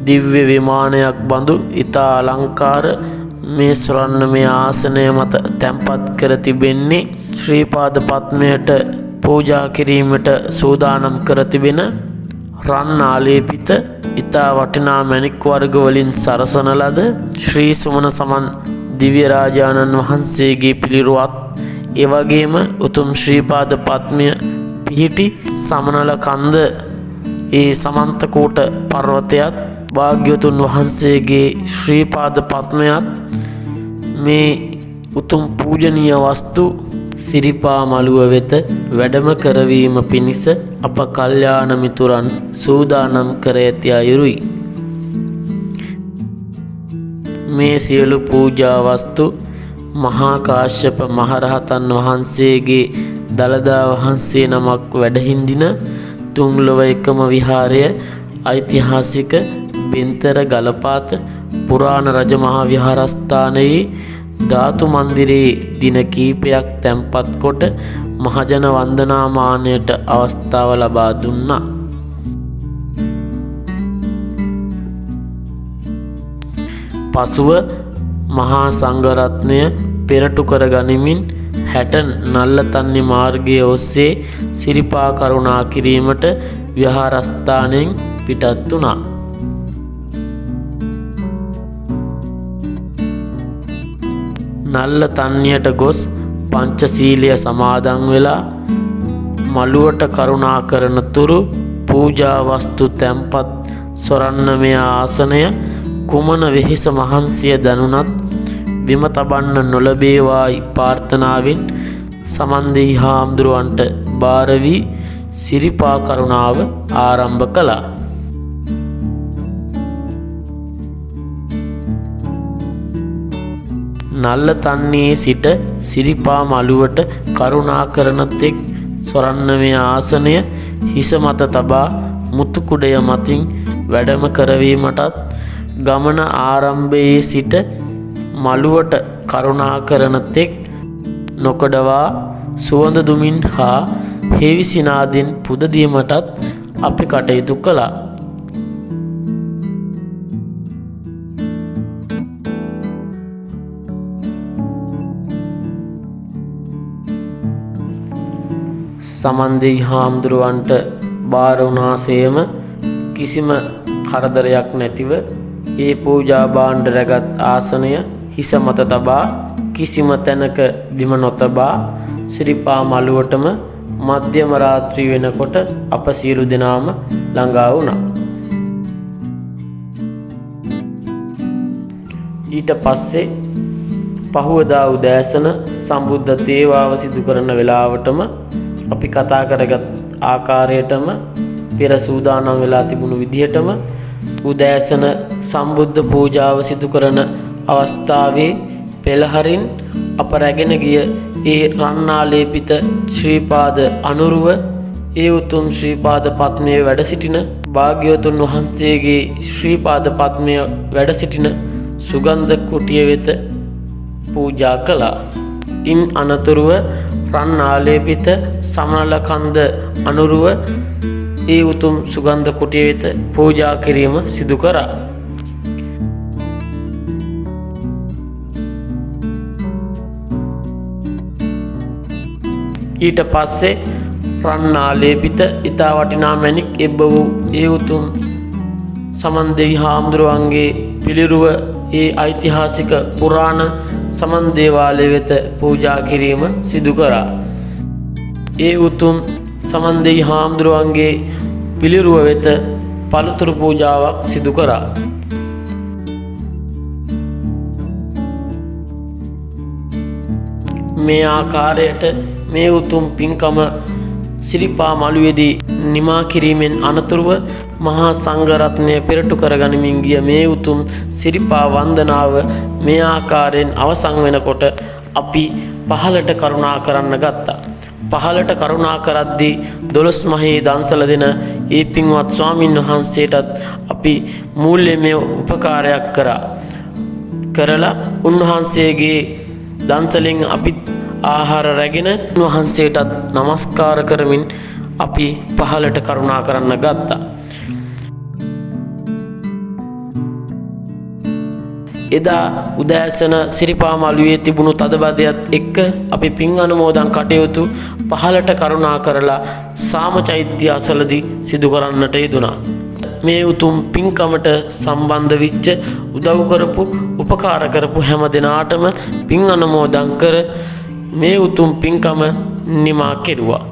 දිව්‍ය විමානයක් බඳු ඊතා අලංකාර මේ ස්වර්ණමය ආසනය මත තැන්පත් කර තිබෙන්නේ ශ්‍රී පාද පද්මයට පූජා කිරීමට සූදානම් කර තිබෙන රන් ආලේපිත ඊතා වටිනා මණික් වර්ග වලින් සරසන ලද ශ්‍රී සුමන සමන් දිව්‍ය රාජානන් වහන්සේගේ පිළිරුවත් ඒ වගේම උතුම් ශ්‍රී පාද පද්මය පිහිටි සමනල කන්ද ඒ සමන්තකෝට පර්වතයත් භාග්‍යවතුන් වහන්සේගේ ශ්‍රී පාද පද්මයත් මේ උතුම් පූජනීය වස්තු සිරිපා මළුව වෙත වැඩම කරවීම පිණිස අප කල්යාණ මිතුරන් සූදානම් කර ඇති අයුරුයි. මේ සියලු පූජා වස්තු මහා කාශ්‍යප මහරහතන් වහන්සේගේ දළදා වහන්සේ නමක් වැඩහිඳින තුන්ලොව එකම විහාරය ඓතිහාසික බෙන්තර ගලපාත පුරාණ රජ මහා විහාරස්ථානයේ ධාතු මන්දිරයේ දින කීපයක් තැන්පත් කොට මහජන වන්දනාමානයට අවස්ථාව ලබා දුන්නා. පසුව මහා සංඝරත්නය පෙරටු කර ගනිමින් 60 නල්ලතන්නි මාර්ගය ඔස්සේ සිරිපා කරුණා කිරීමට විහාරස්ථානයෙන් පිටත් වුණා. නල්ලතන්නියට ගොස් පංචශීලය සමාදන් වෙලා මළුවට කරුණා කරන තුරු පූජා වස්තු තැන්පත් ස්වර්ණමය ආසනය කුමන වෙහෙස මහන්සිය දැනුණත් බිම තබන්න නොලබේවායි ප්‍රාර්ථනාවෙන් සමන්දෙහි හාමුදුරුවන්ට බාර වී සිරිපා කරුණාව ආරම්භ කළා. නල්ලතන්නියේ සිට සිරිපා මළුවට කරුණා කරන තෙක් ස්වර්ණමය ආසනය හිස මත තබා මුතු කුඩය මතින් වැඩම කරවීමටත් ගමන ආරම්භයේ සිට මළුවට කරුණා කරන තෙක් නොකඩවා සුවඳ දුමින් හා හේවිසිනාදෙන් පුද දීමටත් අපි කටයුතු කළා. සමන්දෙහි හාමුදුරුවන්ට බාර වුණාසේම කිසිම කරදරයක් නැතිව ඒ පූජා භාණ්ඩ රැගත් ආසනය හිස මත තබා කිසිම තැනක බිම නොතබා සිරිපා මළුවටම මධ්‍යම රාත්‍රී වෙනකොට අප සියලු දෙනාම ළඟා වුණා. ඊට පස්සේ පහුවදා උදෑසන සම්බුද්ධ තේවාව සිදු කරන වෙලාවටම අපි කතා කරගත් ආකාරයටම පෙර සූදානම් වෙලා තිබුණු විදිහටම උදෑසන සම්බුද්ධ පූජාව සිදු කරන අවස්ථාවේ පෙළහරින් අප රැගෙන ගිය ඒ රන්නාලේපිත ශ්‍රී පාද අනුරුව ඒ උතුම් ශ්‍රී පාද පද්මයේ වැඩ සිටින භාග්‍යවතුන් වහන්සේගේ ශ්‍රී පාද පද්මයේ වැඩ සිටින සුගන්ධ කුටිය වෙත පූජා කළා. ඉන් අනතුරුව රන්නාලේපිත සමනල කන්ද අනුරුව ඒ උතුම් සුගන්ධ කුටිය වෙත පූජා කිරීම සිදු කරා. ඊට පස්සේ රන්නාලේපිත ඊතා වටිනා මණික් එබ්බ වූ ඒ උතුම් සමන්දෙහි හාමුදුරුවන්ගේ පිළිරුව ඒ ඓතිහාසික පුරාණ සමන් දේවාලය වෙත පූජා කිරීම සිදු කරා. ඒ උතුම් සමන්දෙහි හාමුදුරුවන්ගේ පිළිරුව වෙත පළතුරු පූජාවක් සිදු කරා. මේ ආකාරයට මේ උතුම් පින්කම සිරිපා මළුවේදී නිමා කිරීමෙන් අනතුරුව මහා සංඝරත්නය පෙරටු කරගනිමින් ගිය මේ උතුම් සිරිපා වන්දනාව මේ ආකාරයෙන් අවසන් වෙනකොට අපි පහළට කරුණා කරන්න ගත්තා. පහළට කරුණා කරද්දී 12 මහේ දන්සල දෙන ඒ පින්වත් ස්වාමින් වහන්සේටත් අපි මූල්‍යමය උපකාරයක් කරලා උන්වහන්සේගේ දන්සලෙන් අපි ආහාර රැගෙන උන්වහන්සේටත් නමස්කාර කරමින් අපි පහළට කරුණා කරන්න ගත්තා. එදා උදෑසන සිරිපා මළුවේ තිබුණු තදබදයත් එක්ක අපි පින් අනුමෝදන් කටයුතු පහළට කරුණා කරලා සාම චෛත්‍ය අසලදී සිදු කරන්නට යෙදුණා. මේ උතුම් පින්කමට සම්බන්ධ විච්ච උදව් කරපු උපකාර කරපු හැම දෙනාටම පින් අනුමෝදන් කර මේ උතුම් පින්කම නිමා කෙරුවා.